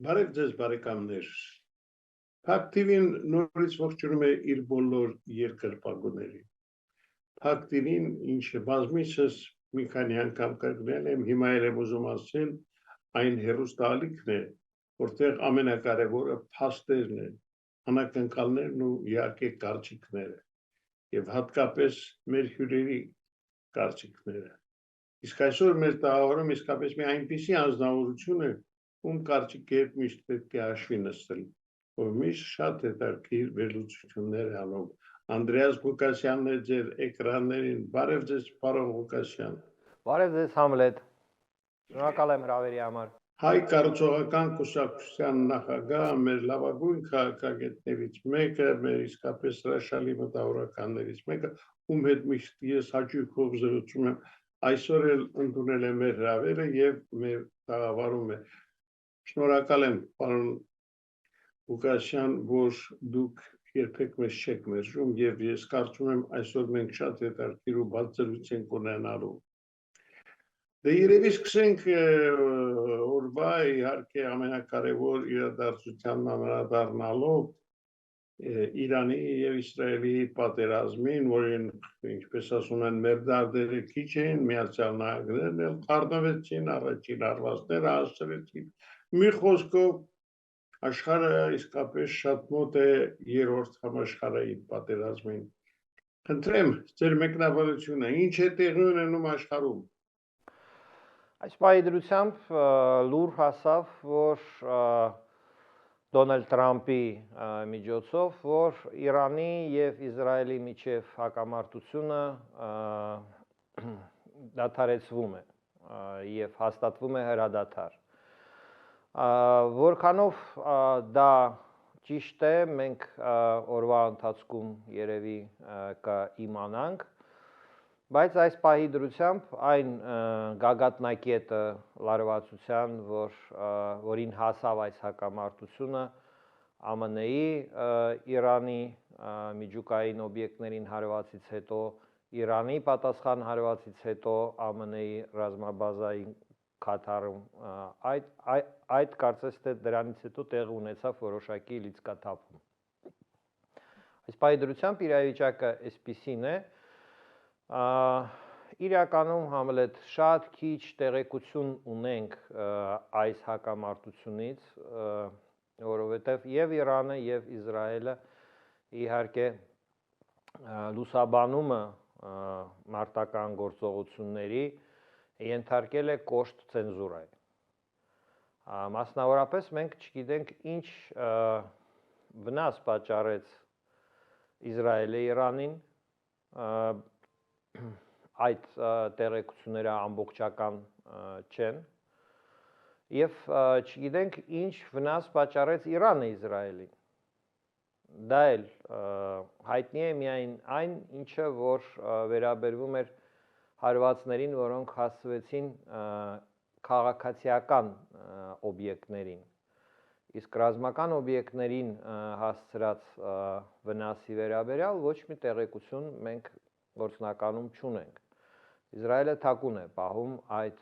Բարև ձեզ բարեկամներ։ Փակտիվին նորից ողջունում է իր բոլոր երկրպագուներին։ Փակտիվին, ինչը բազմիցս մի քանի անգամ կրկնել եմ, հիմա էլ եմ ուզում ասել, այն հեռուստաալիքն է, որտեղ ամենակարևորը փաստերն են, անակնկալներն ու իհարկե կարծիքները, եւ հատկապես մեր հյուրերի կարծիքները։ Իսկ այսօր մեր տաղավարում իսկապես մի այնպիսի անձնավորություն է, ում կարծիքի հետ միշտ պետք է հաշվի նստել, ով միշտ շատ հետաքրքիր վերլուծություններ է անում։ Անդրեաս Ղուկասյանն է ձեր էկրաններին։ Բարև ձեզ, պարոն Ղուկասյան։ Բարև ձեզ, Համլետ։ Շնորհակալ եմ հրավերի համար։ Հայ կառուցողական կուսակցության նախագահ, մեր լավագույն քաղաքագետներից մեկը, մեր իսկապես հրաշալի մտավորականներից մեկը, ում հետ միշտ ես հաճույքով զրուցում եմ, այսօր էլ ընդունել է մեր հրավերը եւ մեր տաղավարում է։ Շնորհակալ եմ, պարոն Ղուկասյան, որ դուք երբեք մեզ չեք մերժում եւ ես կարծում եմ այսօր մենք շատ հետաքրքիր ու բաց զրույց ենք ունենալու։ Դե երևի սկսենք օրվա իհարկե ամենակարևոր իրադարձությանն անդրադառնալով Իրանի եւ Իսրայելի պատերազմին, որին ինչպես ասում են մերդարդերը քիչ էին, Միացյալ Նահանգներն էլ խառնվեցին, առաջին հարվածները հասցրեցին։ Մի խոսքով աշխարհը իսկապես շատ մոտ է երրորդ համաշխարհային պատերազմին։ Խնդրեմ ձեր մեկնաբանությունը, ինչ է տեղի ունենում աշխարհում։ Այս պայդրությամբ լուր հասավ, որ Դոնալդ Թրամփի միջոցով, որ Իրանի եւ Իսրայելի միջև հակամարտությունը դադարեցվում է եւ հաստատվում է հրադադար։ Որքանով դա ճիշտ է, մենք օրվա ընթացքում երևի կիմանանք, բայց այս պահի դրությամբ այն գագաթնակետը լարվածության, որին հասավ այս հակամարտությունը ԱՄՆ-ի Իրանի միջուկային օբյեկտներին հարվածից հետո, Իրանի պատասխան հարվածից հետո ԱՄՆ-ի ռազմաբազային Քաթարում, այդ կարծես թե դրանից հետո տեղ ունեցավ որոշակի լիցքաթափում։ Այս պահի դրությամբ իրավիճակը այսպիսին է, իրականում Համլետ շատ քիչ տեղեկություն ունենք այս հակամարտությունից, որովհետև եւ Իրանը եւ Իսրայելը իհարկե լուսաբանումը մարտական գործողությունների ենթարկել է կոշտ ցենզուրայի։ Մասնավորապես մենք չգիտենք ինչ վնաս պատճառեց Իսրայելը Իրանին, այդ տեղեկությունները ամբողջական չեն եւ չգիտենք ինչ վնաս պատճառեց Իրանը Իսրայելին։ Դա էլ հայտնի է միայն այն, ինչը որ վերաբերվում էր հարվածներին, որոնք հասցվեցին քաղաքացիական օբյեկտներին, իսկ ռազմական օբյեկտներին հասցրած վնասի վերաբերյալ ոչ մի տեղեկություն մենք գործնականում չունենք։ Իսրայելը թաքուն է պահում այդ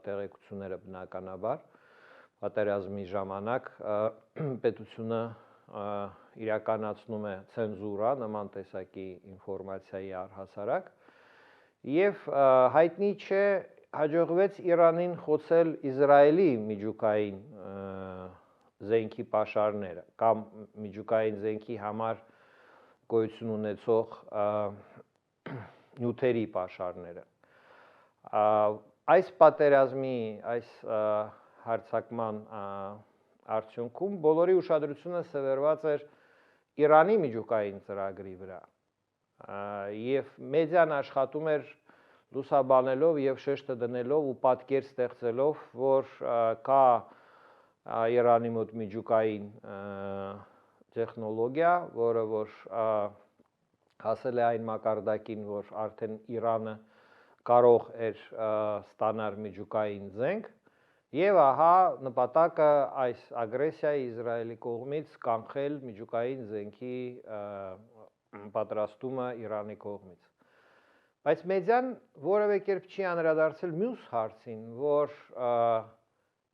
տեղեկությունները բնականաբար, պատերազմի ժամանակ պետությունը իրականացնում է ցենզուրա նման տեսակի ինֆորմացիայի առհասարակ եւ հայտնի չէ հաջողվեց Իրանին խոցել Իսրայելի միջուկային զենքի պաշարները կամ միջուկային զենքի համար գոյություն ունեցող նյութերի պաշարները։ Այս պատերազմի, այս հարձակման արդյունքում բոլորի ուշադրությունը սևեռված էր Իրանի միջուկային ծրագրի վրա եւ մեդիան աշխատում էր լուսաբանելով եւ շեշտը դնելով ու պատկեր ստեղծելով, որ կա Իրանի մոտ միջուկային տեխնոլոգիա, որը որ հասել է այն մակարդակին, որ արդեն Իրանը կարող էր ստանալ միջուկային զենք եւ ահա նպատակը այս ագրեսիայի Իսրայելի կողմից կանխել միջուկային զենքի պատրաստումը Իրանի կողմից։ Բայց մեդիան որևէ կերպ չի անդրադարձել մյուս հարցին, որ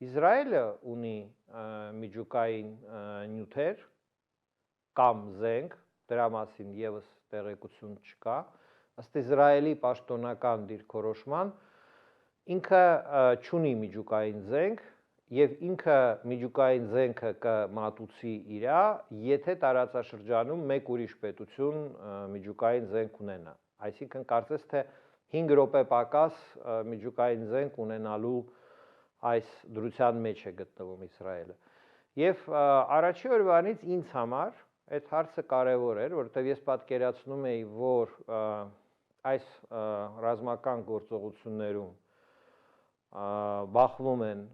Իսրայելը ունի միջուկային նյութեր կամ զենք, դրա մասին եւս տեղեկություն չկա, ըստ Իսրայելի պաշտոնական դիրքորոշման ինքը չունի միջուկային զենք եւ ինքը միջուկային զենքը կմատուցի իրա, եթե տարածաշրջանում մեկ ուրիշ պետություն միջուկային զենք ունենա։ Այսինքն կարծես թե 5 րոպե պակաս միջուկային զենք ունենալու այս դրության մեջ է գտնվում Իսրայելը։ Եվ առաջի օրվանից ինձ համար այդ հարցը կարևոր էր, որովհետև ես պատկերացնում էի, որ այս ռազմական գործողություններում բախվում են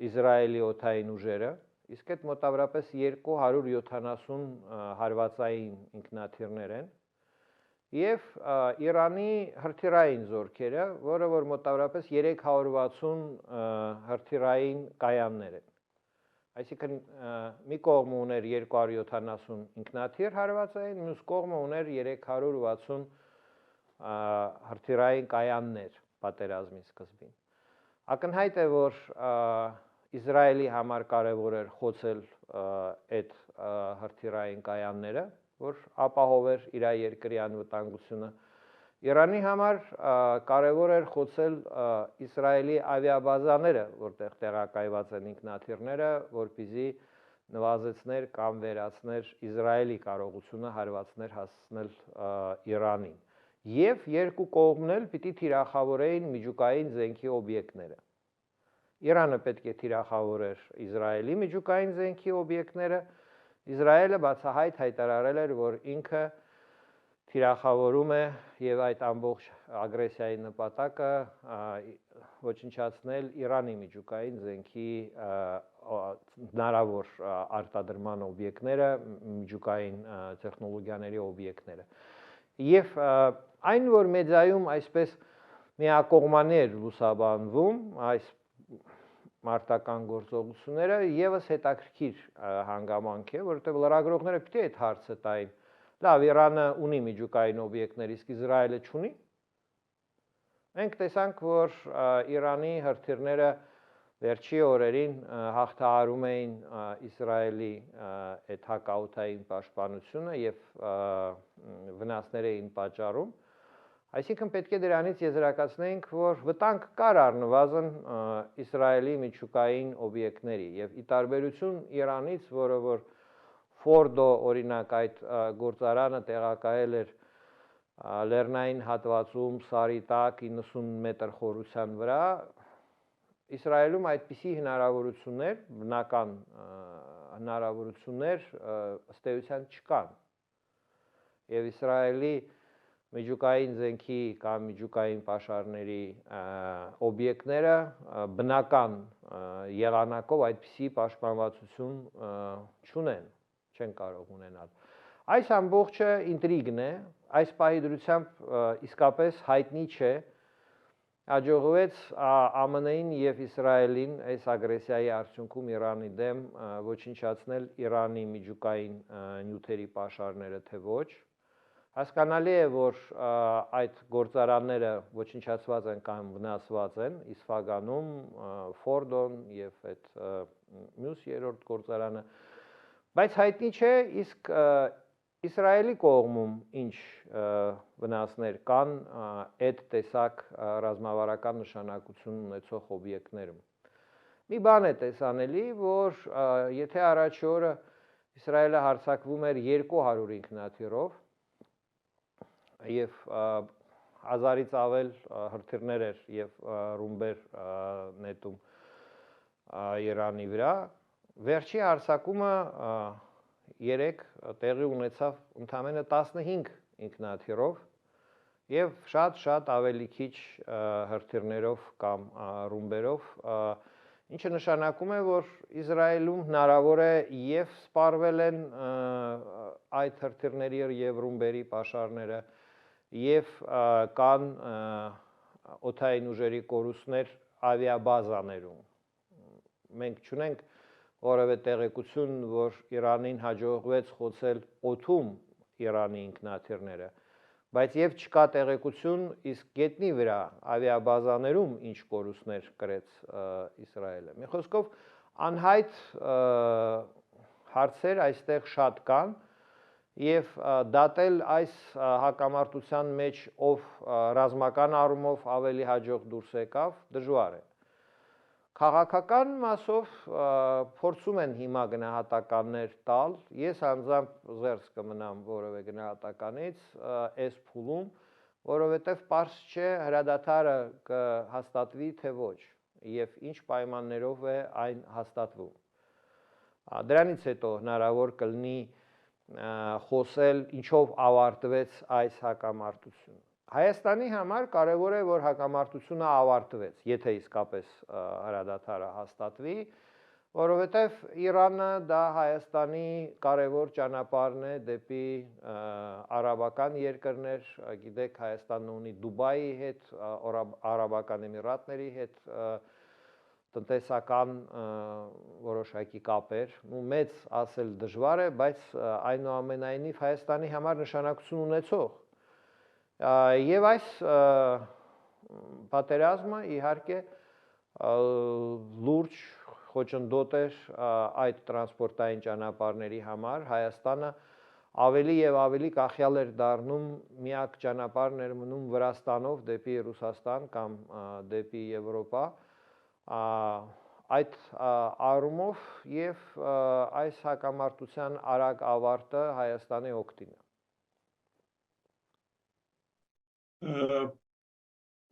Իսրայելի օդային ուժերը, իսկ այդ մոտավորապես 270 հարվածային ինքնաթիռներ են, եւ Իրանի հրթիռային զորքերը, որը որ մոտավորապես 360 հրթիռային կայաններ են։ Այսինքն մի կողմը ուներ 270 ինքնաթիռ հարվածային, մյուս կողմը ուներ 360 հրթիռային կայաններ պատերազմի սկզբին։ Ակնհայտ է, որ Իսրայելի համար կարևոր էր խոցել այդ հրթիռային կայանները, որ ապահովեր իր երկրի անվտանգությունը։ Իրանի համար կարևոր էր խոցել Իսրայելի ավիաբազաները, որտեղ տեղակայված են ինքնաթիռները, որպեսզի նվազեցներ կամ վերացներ Իսրայելի կարողությունը հարվածներ հասցնել Իրանին։ Եվ երկու կողմն էլ պիտի թիրախավորեին միջուկային զենքի օբյեկտները։ Իրանը պետք է թիրախավորեր Իսրայելի միջուկային զենքի օբյեկտները, Իսրայելը բացահայտ հայտարարել էր, որ ինքը թիրախավորում է եւ այդ ամբողջ ագրեսիայի նպատակը ոչնչացնել Իրանի միջուկային զենքի հնարավոր արտադրման օբյեկտները, միջուկային տեխնոլոգիաների օբյեկտները։ Եվ այն, որ մեդիայում այսպես միակողմանի էր լուսաբանվում այս մարտական գործողությունները, եւս հետաքրքիր հանգամանք է, որովհետեւ լրագրողները պիտի այդ հարցը տային։ Լավ, Իրանը ունի միջուկային օբյեկտներ, իսկ Իսրայելը չունի։ Մենք տեսանք, որ Իրանի հրթիռները վերջի օրերին հաղթահարում էին Իսրայելի այդ հակաօդային պաշտպանությունը եւ վնասներ էին պատճառում։ Այսինքն պետք է դրանից եզրակացնենք, որ վտանգ կար առնվազն Իսրայելի միջուկային օբյեկտների եւ ի տարբերություն Իրանից, որը որ Ֆորդո օրինակ այդ գործարանը տեղակայել էր լեռնային հատվածում սարի տակ 90 մետր խորության վրա, Իսրայելում այդպիսի հնարավորություններ, բնական հնարավորություններ ըստ էության չկան։ Եվ Իսրայելի միջուկային զենքի կամ միջուկային պաշարների օբյեկտները բնական եղանակով այդպիսի պաշտպանվածություն չունեն, չեն կարող ունենալ։ Այս ամբողջը ինտրիգն է, այս պահի դրությամբ իսկապես հայտնի չէ, հաջողվեց ԱՄՆ-ին եւ Իսրայելին այս ագրեսիայի արդյունքում Իրանի դեմ ոչնչացնել Իրանի միջուկային նյութերի պաշարները, թե ոչ։ Հասկանալի է, որ այդ գործարանները ոչնչացված են կամ վնասված են Իսֆագանում, Ֆորդոն եւ այդ մյուս երրորդ գործարանը, բայց հայտնի չէ, իսկ Իսրայելի կողմում ինչ վնասներ կան այդ տեսակ ռազմավարական նշանակություն ունեցող օբյեկտներում։ Մի բան է տեսանելի, որ եթե առաջի օրը Իսրայելը հարձակվում էր 200 ինքնաթիռով եւ 1000-ից ավել հրթիռներ էր եւ ռումբեր նետում Իրանի վրա, վերջի հարձակումը երեք տեղի ունեցավ ընդամենը 15 ինքնաթիռով եւ շատ ավելի քիչ հրթիռներով կամ ռումբերով, ինչը նշանակում է, որ Իսրայելում հնարավոր է եւ սպառվել են այդ հրթիռների եւ ռումբերի պաշարները եւ կան օդային ուժերի կորուստներ ավիաբազաներում։ Մենք չունենք որևէ տեղեկություն, որ Իրանին հաջողվեց խոցել օդում Իրանի ինքնաթիռները, բայց եւ չկա տեղեկություն իսկ գետնի վրա ավիաբազաներում ինչ կորուստներ կրեց Իսրայելը։ Մի խոսքով անհայտ հարցեր այստեղ շատ կան եւ դատել այս հակամարտության մեջ ով ռազմական առումով ավելի հաջող դուրս եկավ դժվար է։ Քաղաքական մասով փորձում են հիմա գնահատականներ տալ, ես անձամբ զերծ կմնամ որևէ գնահատականից այս փուլում, որովհետև պարզ չէ հրադադարը կհաստատվի թե ոչ եւ ինչ պայմաններով է այն հաստատվում։ Դրանից հետո հնարավոր կլինի խոսել ինչով ավարտվեց այս հակամարտությունը։ Հայաստանի համար կարևոր է, որ հակամարտությունը ավարտվեց, եթե իսկապես հրադադարը հաստատվի, որովհետև Իրանը դա Հայաստանի կարևոր ճանապարհն է դեպի արաբական երկրներ, գիտեք, Հայաստանն ունի Դուբայի հետ, Արաբական Էմիրատների հետ տնտեսական որոշակի կապեր, մեծ ասել դժվար է, բայց այնուամենայնիվ Հայաստանի համար նշանակություն ունեցող եւ այս պատերազմը իհարկե լուրջ խոչընդոտ էր այդ տրանսպորտային ճանապարհների համար, Հայաստանը ավելի եւ ավելի կախյալ էր դառնում, միակ ճանապարհն էր մնում Վրաստանով դեպի Ռուսաստան կամ դեպի Եվրոպա, այդ առումով եւ այս հակամարտության արագ ավարտը Հայաստանի օգտին է։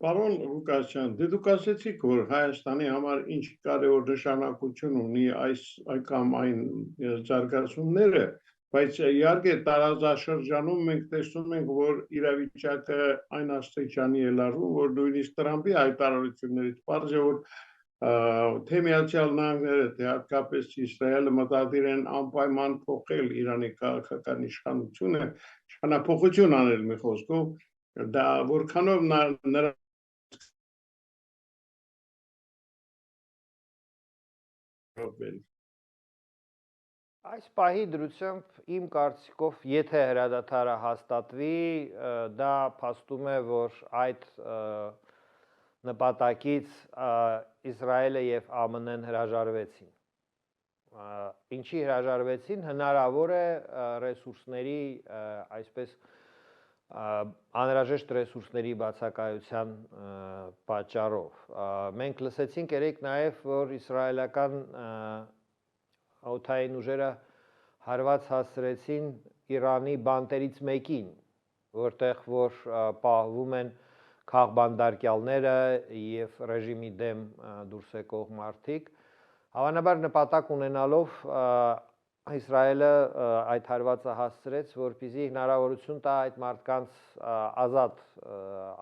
Պարոն Ղուկասյան, դե դուք ասեցիք, որ Հայաստանի համար ինչ կարևոր նշանակություն ունի այս կամ այն զարգացումները, բայց իհարկե տարածաշրջանում մենք տեսնում ենք, որ իրավիճակը այն աստիճանի է լարվում, որ նույնիսկ Տրամփի հայտարարություններից պարզ է, որ թե Միացյալ Նահանգները, թե հատկապես Իսրայելը մտադիր են անպայման փոխել Իրանի քաղաքական իշխանությունը, իշխանափոխություն անել մի խոսքով, դա որքանով նրա Այս պահի դրությամբ իմ կարծիքով, եթե հրադադարը հաստատվի, դա փաստում է, որ այդ նպատակից Իսրայելը եւ ԱՄՆ-ն հրաժարվեցին։ Ինչի հրաժարվեցին, հնարավոր է ռեսուրսների, այսպես անհրաժեշտ ռեսուրսների բացակայության պատճառով։ Մենք լսեցինք երեք նաև, որ իսրայելական օդային ուժերը հարված հասցրեցին Իրանի բանտերից մեկին, որտեղ որ պահվում են քաղբանդարկյալները եւ ռեժիմի դեմ դուրս եկող մարդիկ, հավանաբար նպատակ ունենալով Իսրայելը այդ հարվածը հասցրեց, որպեսզի հնարավորություն տա այդ մարդկանց ազատ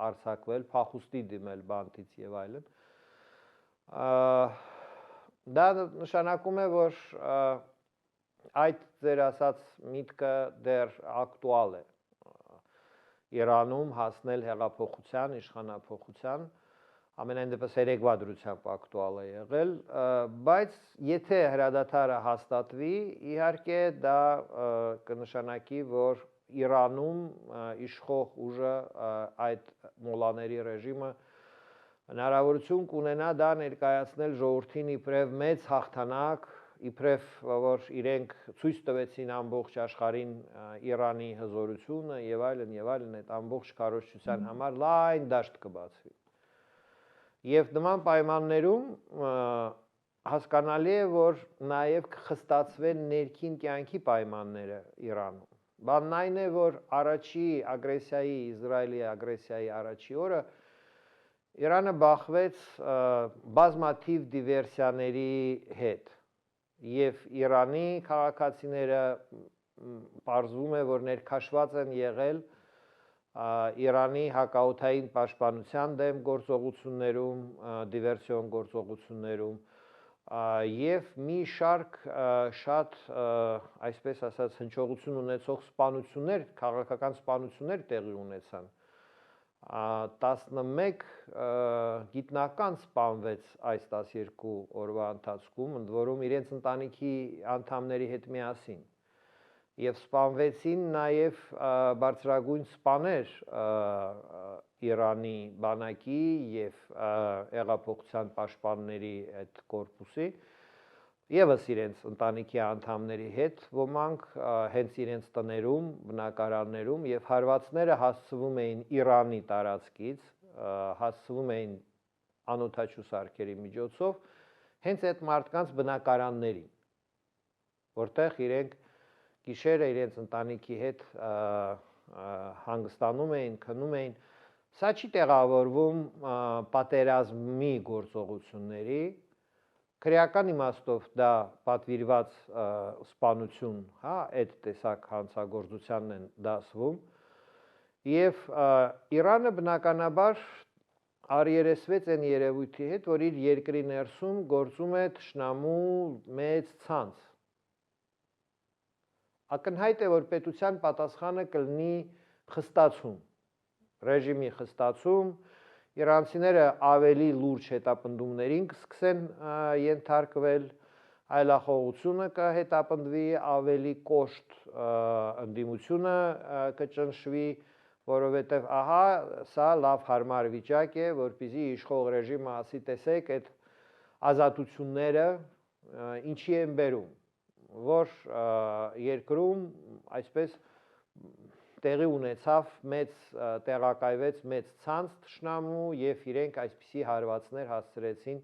արձակվել, փախուստի դիմել բանտից եւ այլն։ Դա նշանակում է, որ այդ ձեր ասած միտքը դեռ ակտուալ է Իրանում հասնել հեղափոխության, իշխանափոխության, ամենայն դեպս երեկվա դրությամբ ակտուալ է եղել, բայց եթե հրադադարը հաստատվի, իհարկե դա կնշանակի, որ Իրանում իշխող ուժը այդ մոլաների ռեժիմը հնարավորություն կունենա դա ներկայացնել ժողովրդին իբրև մեծ հաղթանակ, իբրև որ իրենք ցույց տվեցին ամբողջ աշխարհին Իրանի հզորությունը եւ այլն, այդ ամբողջ քարոզչության համար լայն դաշտ կբացվի։ Եւ նման պայմաններում հասկանալի է, որ նաեւ կխստացվեն ներքին կյանքի պայմանները Իրանում։ Բանն այն է, որ առաջի ագրեսիայի, Իսրայելի ագրեսիայի առաջի օրը Իրանը բախվեց բազմաթիվ դիվերսիաների հետ եւ Իրանի քաղաքացիները պարզվում է, որ ներքաշված են եղել Իրանի հակաօդային պաշտպանության դեմ գործողություններում, դիվերսիոն գործողություններում եւ մի շարք շատ, այսպես ասած, հնչողություն ունեցող սպանություններ, քաղաքական սպանություններ տեղի ունեցան։ 11 գիտնական սպանվեց այս 12 օրվա ընթացքում, ընդ որում իրենց ընտանիքի անդամների հետ միասին։ եւ սպանվեցին նաեւ բարձրագույն սպաներ Իրանի բանակի եւ հեղափոխության պաշտպանների այդ կորպուսի եւս իրենց ընտանիքի անդամների հետ ոմանք հենց իրենց տներում, բնակարաններում եւ հարվածները հասցվում էին Իրանի տարածքից, հասցվում էին անօթաչու սարքերի միջոցով հենց այդ մարդկանց բնակարաններին, որտեղ իրենք գիշերը իրենց ընտանիքի հետ հանգստանում էին, քնում էին։ Սա չի տեղավորվում պատերազմի գործողությունների, քրեական իմաստով դա պատվիրված սպանություն, հա, այդ տեսակ հանցագործությանն են դասվում, եւ Իրանը բնականաբար առերեսվեց այն երևույթի հետ, որ իր երկրի ներսում գործում է թշնամու մեծ ցանց։ Ակնհայտ է, որ պետության պատասխանը կլինի խստացում, ռեժիմի խստացում, իրանցիները ավելի լուրջ հետապնդումներին կսկսեն ենթարկվել, այլախոհությունը կհետապնդվի, ավելի կոշտ ընդդիմությունը կճնշվի, որովհետև ահա սա լավ հարմար վիճակ է, որպեսզի իշխող ռեժիմը ասի տեսեք այդ ազատությունները ինչի են բերում, որ երկրում այսպես տեղի ունեցավ տեղակայվեց մեծ ցանց թշնամու եւ իրենք այսպիսի հարվածներ հասցրեցին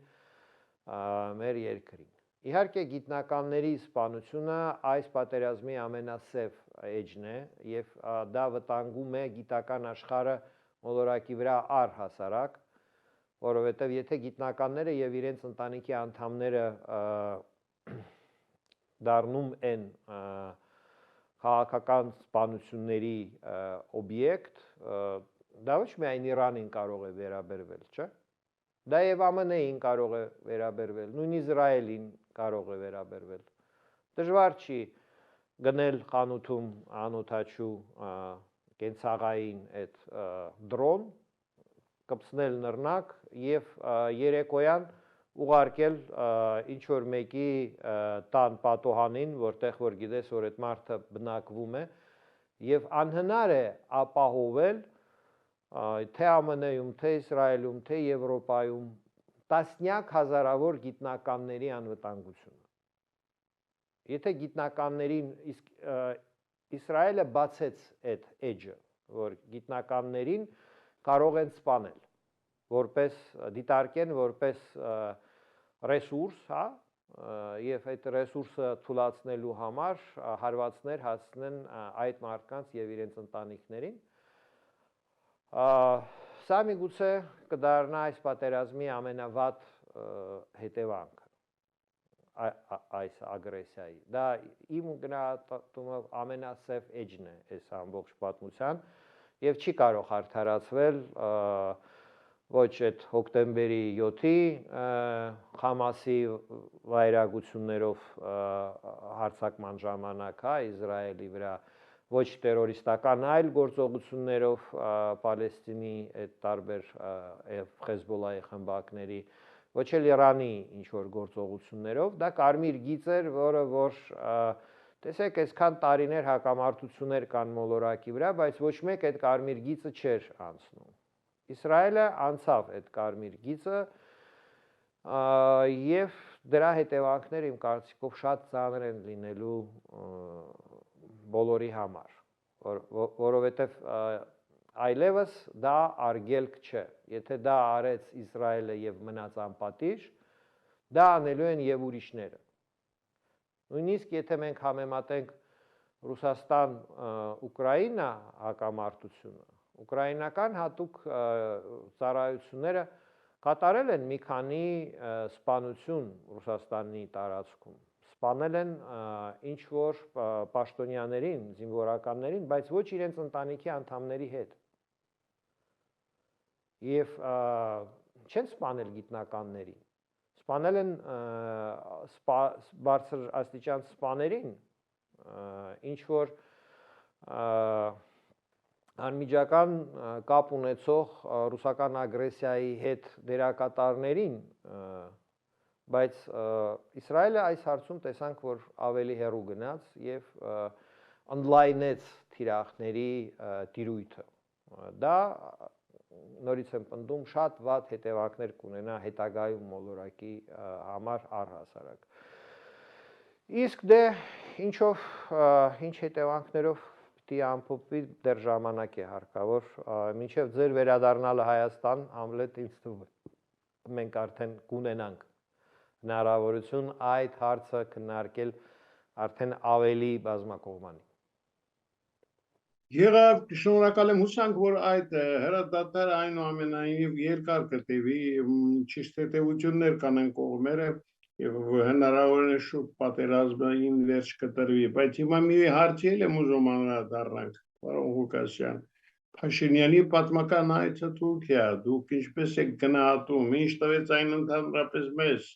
մեր երկրին։ Իհարկե գիտնականների սպանությունը այս պատերազմի ամենասև էջն է եւ դա վտանգում է գիտական աշխարհը մոլորակի վրա առհասարակ, որովհետեւ եթե գիտնականները եւ իրենց ընտանիքի անդամները դառնում են քաղաքական սպանությունների օբյեկտ, դա ոչ միայն Իրանին կարող է վերաբերվել, չէ՞։ Դա եւ ԱՄՆ-ին կարող է վերաբերվել, նույն Իսրայելին կարող է վերաբերվել։ Դժվար չի գնել խանութում անօթաչու կենցաղային այդ դրոն, կպցնել նռնակ եւ երեկոյան ուղարկել ինչ որ մեկի տան պատոհանին, որտեղ որ գիտես, որ այդ մարդը բնակվում է, եւ անհնար է ապահովել թե ԱՄՆ-ում, թե Իսրայելում, թե Եվրոպայում տասնյակ հազարավոր գիտնականների անվտանգությունը։ Եթե գիտնականներին Իսրայելը բացեց այդ էջը, որ գիտնականներին կարող են սպանել, որպես դիտարկեն որպես ռեսուրս, հա, եւ այդ ռեսուրսը թույլատնելու համար հարվածներ հասցնեն այդ մարդկանց եւ իրենց ընտանիքներին։ Սա միգուցե կդառնա այս պատերազմի ամենավատ հետևանքը այս ագրեսիայի։ Դա իմ գնահատումով ամենասև էջն է այս ամբողջ պատմության եւ չի կարող արդարացվել ոչ այդ հոկտեմբերի 7-ի Խամասի վայրագություններով հարձակման ժամանակ, հա, Իսրայելի վրա, ոչ տերորիստական այլ գործողություններով Պալեստինի այդ տարբեր եւ Հեզբոլլահի խմբակների, ոչ էլ Իրանի ինչ որ գործողություններով, դա կարմիր գիծ էր, որը որ տեսեք, այսքան տարիներ հակամարտություններ կան մոլորակի վրա, բայց ոչ մեկ այդ կարմիր գիծը չէր անցնում։ Իսրայելը անցավ այդ կարմիր գիծը եւ դրա հետևանքները իմ կարծիքով շատ ծանր են լինելու բոլորի համար, որովհետեւ այլևս դա արգելք չէ։ Եթե դա արեց Իսրայելը եւ մնաց անպատիժ, դա անելու են եւ ուրիշները։ Նույնիսկ եթե մենք համեմատենք Ռուսաստան-Ուկրաինա հակամարտությունը, ուկրաինական հատուկ ծառայությունները կատարել են մի քանի սպանություն Ռուսաստանի տարածքում, սպանել են ինչ որ պաշտոնյաներին, զինվորականներին, բայց ոչ իրենց ընտանիքի անդամների հետ։ Եվ չեն սպանել գիտնականներին, սպանել են բարձր աստիճան սպաներին, ինչ որ անմիջական կապ ունեցող ռուսական ագրեսիայի հետ դերակատարներին, բայց Իսրայելը այս հարցում տեսանք, որ ավելի հեռու գնաց եւ ընդլայնեց թիրախների տիրույթը։ Դա նորից եմ պնդում շատ վատ հետևանքներ կունենա հետագայում մոլորակի համար առհասարակ։ Իսկ դե ինչով ինչ հետևանքներով պիտի ամփոփվի դեռ ժամանակ է հարկավոր, մինչև ձեր վերադառնալը Հայաստան, Համլետ, ինձ թվում է մենք արդեն կունենանք հնարավորություն այդ հարցը քննարկել արդեն ավելի բազմակողմանի։ Եղավ, շնորհակալ եմ, հուսանք, որ այդ հրադադարը այնուամենայնիվ երկար կտևի, ճիշտ հետևություններ կանեն կողմերը եւ հնարավորինս շուտ պատերազմային վերջ կտրվի, բայց հիմա մի հարցի եմ ուզում անդրադառնանք, պարոն Ղուկասյան, Փաշինյանի պատմական այցը Թուրքիա, դուք ինչպես եք գնահատում, ինչ տվեց այն ընդհանրապես մեզ։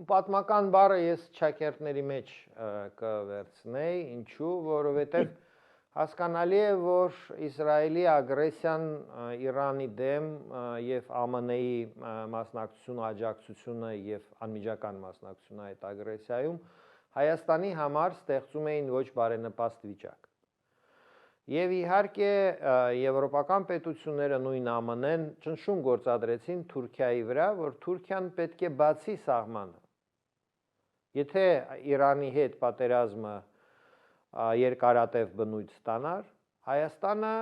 Պատմական բառը ես ճակերտների մեջ կվերցնեի, ինչու, որովհետև հասկանալի է, որ Իսրայելի ագրեսիան Իրանի դեմ եւ ԱՄՆ-ի մասնակցությունը, աջակցությունը եւ անմիջական մասնակցությունը այդ ագրեսիայում Հայաստանի համար ստեղծում էին ոչ բարենպաստ վիճակ։ Եվ իհարկե եվրոպական պետությունները նույն ԱՄՆ-ն ճնշում գործադրեցին Թուրքիայի վրա, որ Թուրքիան պետք է բացի սահմանը։ Եթե Իրանի հետ պատերազմը երկարատև բնույթ ստանար, Հայաստանը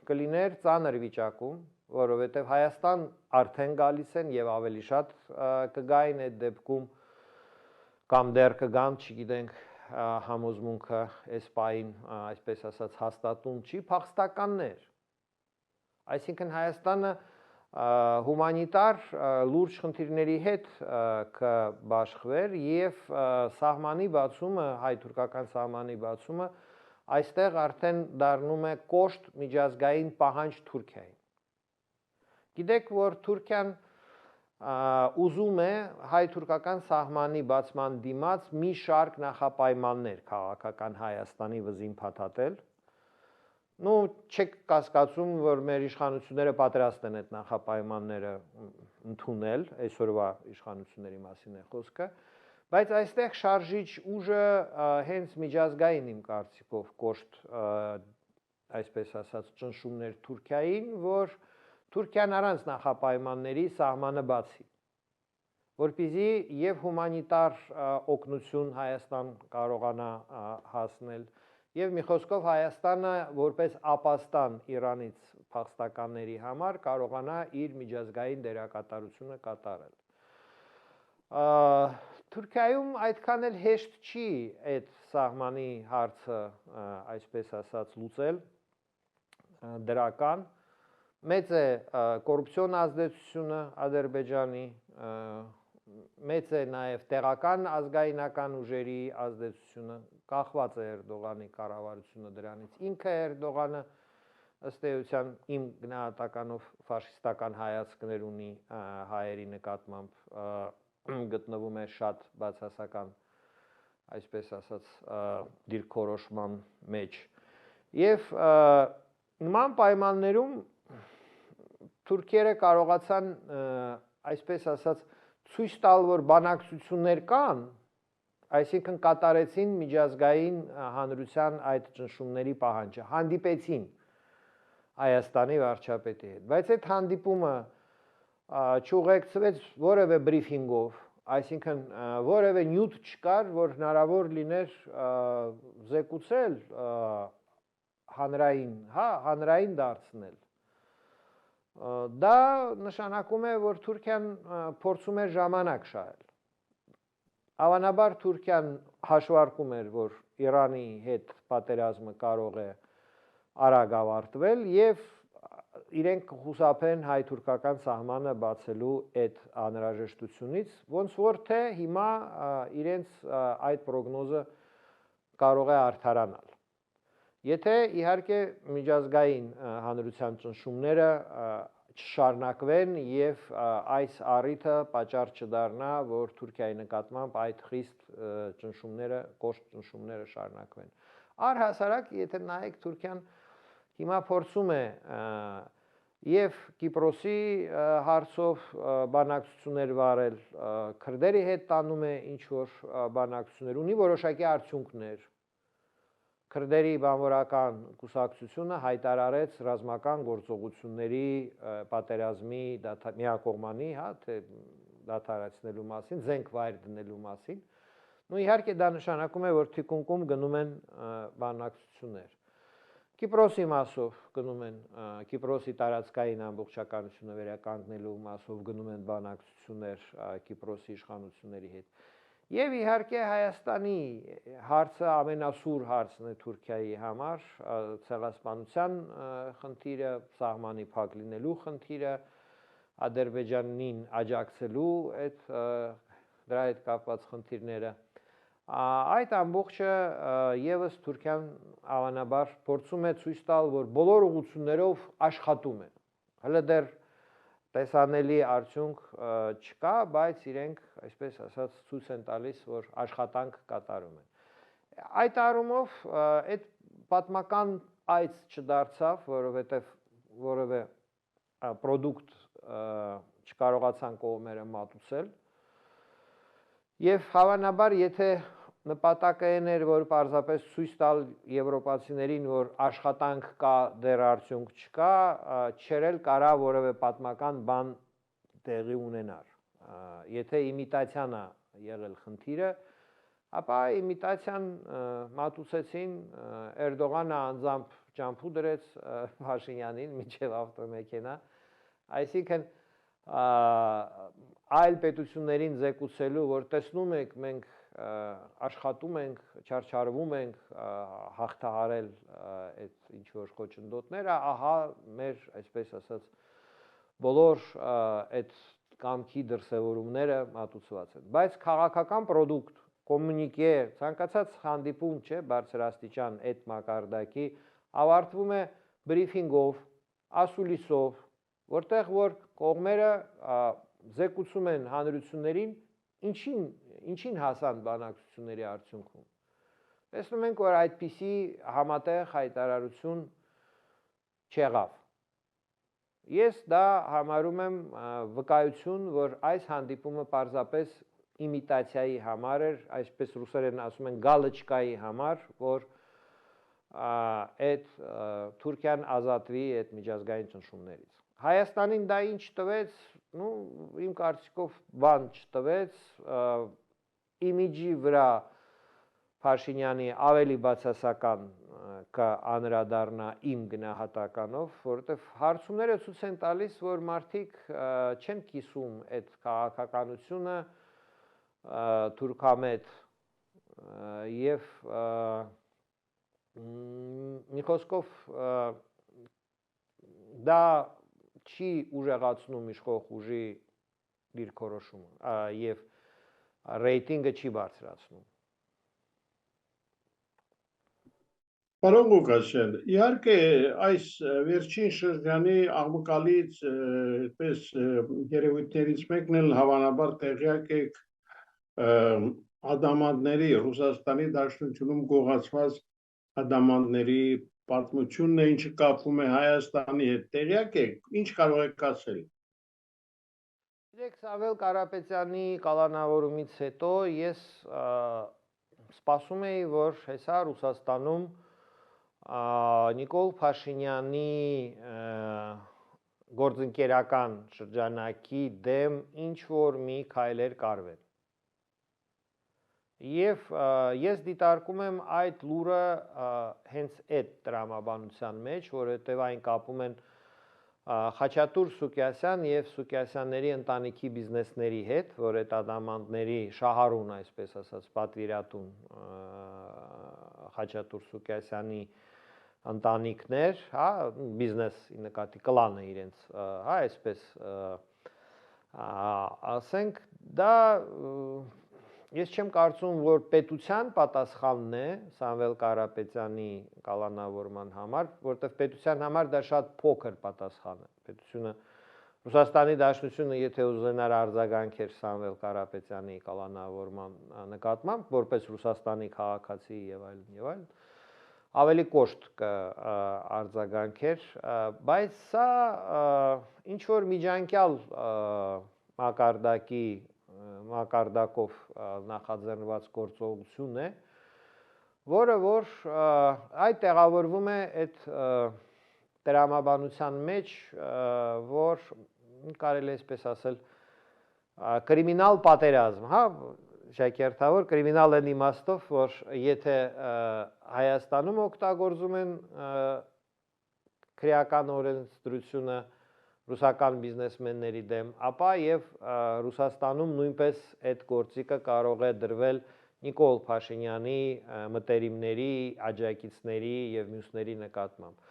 կլիներ ծանր վիճակում, որովհետև Հայաստան արդեն գալիս են եւ ավելի շատ կգային այդ դեպքում կամ դեռ կգան, չգիտենք, համոզմունքը այս պահին, այսպես ասած, հաստատուն չի, փախստականներ։ Այսինքն Հայաստանը հումանիտար լուրջ խնդիրների հետ կբաշխվեր եւ սահմանի բացումը, հայ-թուրքական սահմանի բացումը այստեղ արդեն դառնում է կոշտ միջազգային պահանջ Թուրքիային։ Գիտեք, որ Թուրքիան ուզում է հայ-թուրքական սահմանի բացման դիմաց մի շարք նախապայմաններ քաղաքական Հայաստանի վզին փաթաթել։ Չեք կասկածում, որ մեր իշխանությունները պատրաստ են այդ նախապայմանները ընդունել, այսօրվա իշխանությունների մասին է խոսքը, բայց այստեղ շարժիչ ուժը հենց միջազգային իմ կարծիքով կոշտ, այսպես ասած, ճնշումներ Թուրքիային, որ Թուրքիան առանց նախապայմանների սահմանը բացի, որպեսզի եւ հումանիտար օգնություն Հայաստան կարողանա հասնել, եւ մի խոսքով Հայաստանը որպես ապաստան Իրանից փախստականների համար կարողանա իր միջազգային դերակատարությունը կատարել։ Թուրքիայում այդքան էլ հեշտ չի այդ սահմանի հարցը, այսպես ասած, լուծել դրական։ Մեծ է կոռուպցիոն ազդեցությունը Ադրբեջանի, մեծ է նաև տեղական ազգայնական ուժերի ազդեցությունը, կախված է Էրդողանի կառավարությունը դրանից։ Ինքը Էրդողանը ըստ էության իմ գնահատականով ֆաշիստական հայացքներ ունի հայերի նկատմամբ, գտնվում է շատ բացասական, այսպես ասած, դիրքորոշման մեջ։ Եվ նման պայմաններում թուրքերը կարողացան, այսպես ասած, ցույց տալ, որ բանակցություններ կան, այսինքն կատարեցին միջազգային հանրության այդ ճնշումների պահանջը, հանդիպեցին Հայաստանի վարչապետի հետ, բայց այդ հանդիպումը չուղեկցվեց որևէ բրիֆինգով, այսինքն որևէ նյութ չկար, որ հնարավոր լիներ զեկուցել հանրային դարձնել։ Դա նշանակում է, որ Թուրքիան փորձում էր ժամանակ շահել։ Հավանաբար Թուրքիան հաշվարկում էր, որ Իրանի հետ պատերազմը կարող է արագ ավարտվել եւ իրենք կխուսափեն հայ-թուրքական սահմանը բացելու այդ անհրաժեշտությունից, ոնց որ թե հիմա իրենց այդ պրոգնոզը կարող է արդարանալ։ Եթե իհարկե միջազգային հանրության ճնշումները չշարունակվեն եւ այս առիթը պատճառ չդառնա, որ Թուրքիայի նկատմամբ այդ խիստ ճնշումները, կոշտ ճնշումները շարունակվեն։ Առհասարակ, եթե նայեք, Թուրքիան հիմա փորձում է եւ Կիպրոսի հարցով բանակցություններ վարել, քրդերի հետ տանում է ինչ որ բանակցություններ, ունի որոշակի արդյունքներ, քրդերի բանվորական կուսակցությունը հայտարարեց ռազմական գործողությունների պատերազմի միակողմանի, հա, թե դադարեցնելու մասին, զենք վայր դնելու մասին։ Ու իհարկե դա նշանակում է, որ թիկունքում գնում են բանակցություններ։ Կիպրոսի մասով գնում են, Կիպրոսի տարածքային ամբողջականությունը վերականգնելու մասով գնում են բանակցություններ Կիպրոսի իշխանությունների հետ։ Եվ իհարկե Հայաստանի հարցը ամենասուր հարցն է Թուրքիայի համար, ցեղասպանության խնդիրը, սահմանի փակ լինելու խնդիրը, Ադրբեջանին աջակցելու դրա հետ կապված խնդիրները։ Այդ ամբողջը եւս Թուրքիան հավանաբար փորձում է ցույց տալ, որ բոլոր ուղղություններով աշխատում է։ Հələ դեռ տեսանելի արդյունք չկա, բայց իրենք, այսպես ասած, ցույց են տալիս, որ աշխատանք կատարում են։ Այդ առումով այդ պատմական այց չդարձավ, որովհետև որևէ պրոդուկտ չկարողացան կողմերը մատուցել։ Եվ հավանաբար, եթե նպատակը այն էր, որ պարզապես ցույց տալ եվրոպացիներին, որ աշխատանք կա, դեռ արդյունք չկա, չէր էլ կարա որևէ պատմական բան տեղի ունենար։ Եթե իմիտացիան է եղել խնդիրը, ապա իմիտացիան մատուցեցին, Էրդողանը անձամբ ճամփու դրեց Փաշինյանին մինչև ավտոմեքենա, այսինքն այլ պետություններին զեկուցելու, որ տեսնում եք, մենք աշխատում ենք, չարչարվում ենք հաղթահարել այդ ինչ որ խոչընդոտները, ահա մեր, այսպես ասած, բոլոր այդ կամքի դրսևորումները մատուցված են։ Բայց քաղաքական պրոդուկտ, կոմունիկե, ցանկացած հանդիպում, չէ, բարձրաստիճան այդ մակարդակի ավարտվում է բրիֆինգով, ասուլիսով, որտեղ որ կողմերը զեկուցում են հանրություններին, ինչին հասան բանակցությունների արդյունքում։ Տեսնում ենք, որ այդպիսի համատեղ հայտարարություն չեղավ։ Ես դա համարում եմ վկայություն, որ այս հանդիպումը պարզապես իմիտացիայի համար էր, այսպես ռուսերեն ասում են գալչկայի համար, որ այդ Թուրքիան ազատվի այդ միջազգային ճնշումներից։ Հայաստանին դա ինչ տվեց, իմ կարծիքով բան չտվեց, իմիջի վրա Փաշինյանի ավելի բացասական կանդրադառնա իմ գնահատականով, որովհետև հարցումները ցույց են տալիս, որ մարդիկ չեն կիսում այդ քաղաքականությունը թուրքամետ եւ մի խոսքով դա չի ուժեղացնում իշխող ուժի դիրքորոշումը եւ ռեյտինգը չի բարձրացնում։ Պարոն Ղուկասյան, իհարկե այս վերջին շրջանի աղմկալից այդպես երևույթներից մեկն էլ հավանաբար տեղյակ եք ադամանդների Ռուսաստանի Դաշնությունում գողացված ադամանդների պատմությունն է, ինչը կապվում է Հայաստանի հետ, տեղյակ եք, ինչ կարող եք ասել։ Գիտեք, Սամվել Կարապետյանի կալանավորումից հետո ես սպասում էի, որ հեսա Ռուսաստանում Նիկոլ Փաշինյանի գործընկերական շրջանակի դեմ ինչ-որ մի քայլեր կարվեն։ Եվ ես դիտարկում եմ այդ լուրը հենց այդ տրամաբանության մեջ, որովհետև այն կապում են Խաչատուր Սուկյասյան եւ Սուկյասյանների ընտանիքի բիզնեսների հետ, որ այդ ադամանդների շահառուն, այսպես ասած, պատվիրատուն Խաչատուր Սուկյասյանի ընտանիքներ, հա, բիզնեսի նկատի կլանը իրենց, հա, այսպես ասենք, դա ես չեմ կարծում, որ պետության պատասխանն է Սամվել Կարապետյանի կալանավորման համար, որտեղ պետության համար դա շատ փոքր պատասխան է։ Պետությունը Ռուսաստանի Դաշնությունը, եթե ուզենար արձագանքեր Սամվել Կարապետյանի կալանավորման նկատմամբ, որպես Ռուսաստանի քաղաքացի եւ այլն, ավելի կոշտ կարձագանքեր, բայց սա ինչ որ միջանկյալ մակարդակով նախաձեռնված գործողություն է, որը որ այդ տեղավորվում է այդ տրամաբանության մեջ, որ կարելի է այսպես ասել կրիմինալ պատերազմ, հա, շակերտավոր կրիմինալ են իմաստով, որ եթե Հայաստանում օգտագործում են քրեական օրենսդրությունը ռուսական բիզնեսմենների դեմ, ապա եւ Ռուսաստանում նույնպես այդ գործիքը կարող է դրվել Նիկոլ Փաշինյանի մտերիմների, աջակիցների եւ մյուսների նկատմամբ։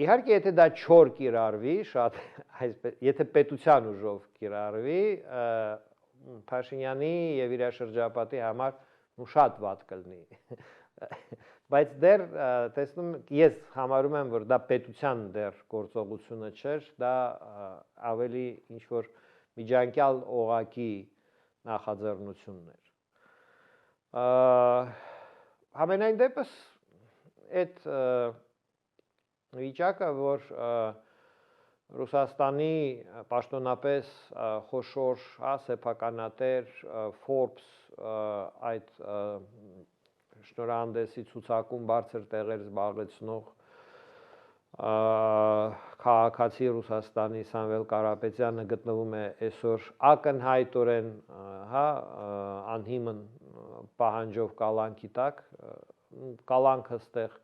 Իհարկե, եթե դա չոր կիրառվի, շատ այսպես, եթե պետության ուժով կիրառվի, Փաշինյանի եւ իր շրջապատի համար շատ վատ կլինի։ Բայց դեռ տեսնում ես համարում եմ, որ դա պետության դեռ գործողությունը չէր, դա ավելի ինչ որ միջանկյալ օղակի նախաձեռնությունն էր։ Համենայն դեպս այդ վիճակը, որ Ռուսաստանի պաշտոնապես խոշոր սեփականատեր Forbes այդ շնորհանդեսի ցուցակում բարձր տեղեր զբաղեցնող քաղաքացի Ռուսաստանի Սամվել Կարապետյանը գտնվում է այսօր ակնհայտորեն անհիմն պահանջով կալանքի տակ, կալանքը ստեղ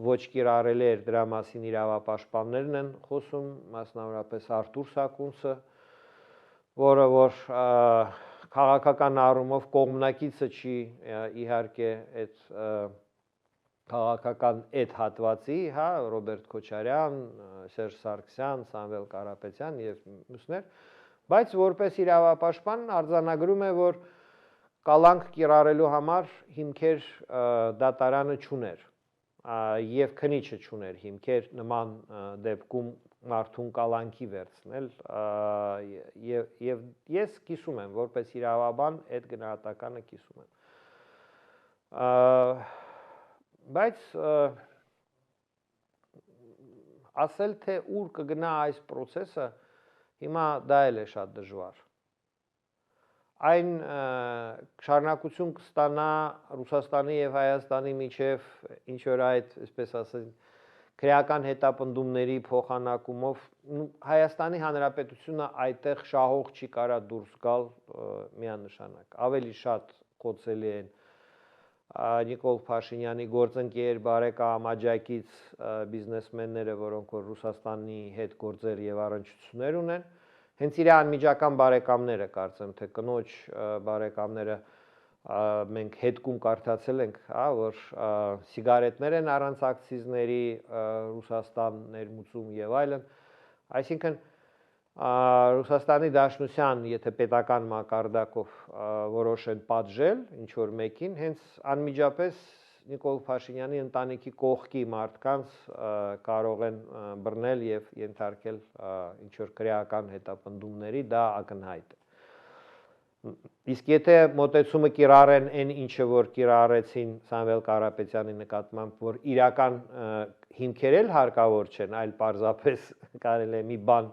ոչ կիրառելի էր, դրա մասին իրավապաշտպաններն են խոսում, մասնավորապես Արտուր Սակունցը, որը որ քաղաքական առումով կողմնակիցը չի իհարկե այդ քաղաքական այդ հատվածի, հա, Ռոբերտ Քոչարյան, Սերժ Սարգսյան, Սամվել Կարապետյան եւ մյուսներ, բայց որպես իրավապաշտպան արձանագրում է, որ կալանք կիրառելու համար հիմքեր դատարանը չուներ եւ քնիչը չուներ հիմքեր նման դեպքում մարդուն կալանքի վերցնել եւ ես կիսում եմ որպես իրավաբան այդ գնահատականը կիսում եմ բայց ասել թե ուր կգնա այս process-ը հիմա դա էլ է շատ դժվար այն շարունակություն կստանա Ռուսաստանի եւ Հայաստանի միջև ինչ որ այդ, այսպես ասած, քրեական հետապնդումների փոխանակումով Հայաստանի Հանրապետությունը այդտեղ շահող չի կարա դուրս գալ միանշանակ։ Ավելի շատ կոծելի են Նիկոլ Փաշինյանի գործընկեր, բարեկամ, աջակից բիզնեսմենները, որոնք որ Ռուսաստանի հետ գործեր եւ առնչություններ ունեն, հենց իր անմիջական բարեկամները, կարծեմ, թե կնոջ բարեկամները մենք հետքում կարդացել ենք, որ սիգարետներ են առանց ակցիզների Ռուսաստան ներմուծում եւ այլն, այսինքն Ռուսաստանի Դաշնության, եթե պետական մակարդակով որոշ են պատժել ինչ որ մեկին, հենց անմիջապես Նիկոլ Փաշինյանի ընտանիքի կողքի մարդկանց կարող են բռնել եւ ենթարկել ինչ որ քրեական հետապնդումների, դա ակնհայտ է։ Իսկ եթե մոտեցումը կիրառեն այն ինչը որ կիրառեցին Սամվել Կարապետյանի նկատմամբ, որ իրական հիմքեր էլ հարկավոր չեն, այլ պարզապես կարելի է մի բան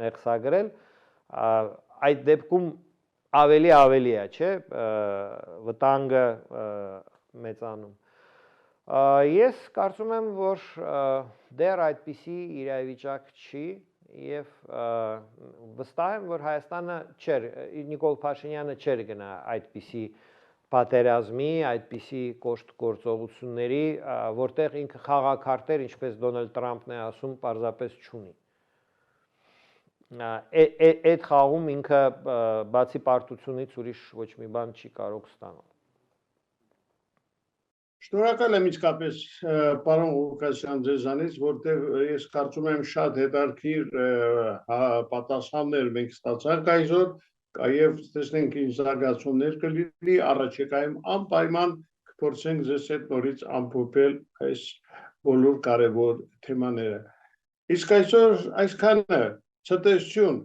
մեղսագրել, այդ դեպքում ավելի է, չէ, վտանգը մեծանում։ Ես կարծում եմ, որ դեռ այդպիսի իրավիճակ չի եւ վստահ եմ, որ Հայաստանը չէր, Նիկոլ Փաշինյանը չէր գնա այդպիսի պատերազմի, այդպիսի կոշտ գործողությունների, որտեղ ինքը խաղաքարտեր, ինչպես Դոնալդ Տրամփն է ասում, պարզապես չունի։ Այդ խաղում ինքը բացի պարտությունից ուրիշ ոչ մի բան չի կարող ստանալ։ Շնորհակալ եմ իսկապես պարոն Ղուկասյան ձեզանից, որտեղ ես կարծում եմ շատ հետաքրքիր պատասխաններ մենք ստացանք այսօր, եւ տեսնենք ինչ զարգացումներ կլինի առաջիկայում անպայման կփորձենք ձեզ հետ նորից ամփոփել այս բոլոր կարևոր թեմաները։ Իսկ այսօր այսքանը, ցտեսություն։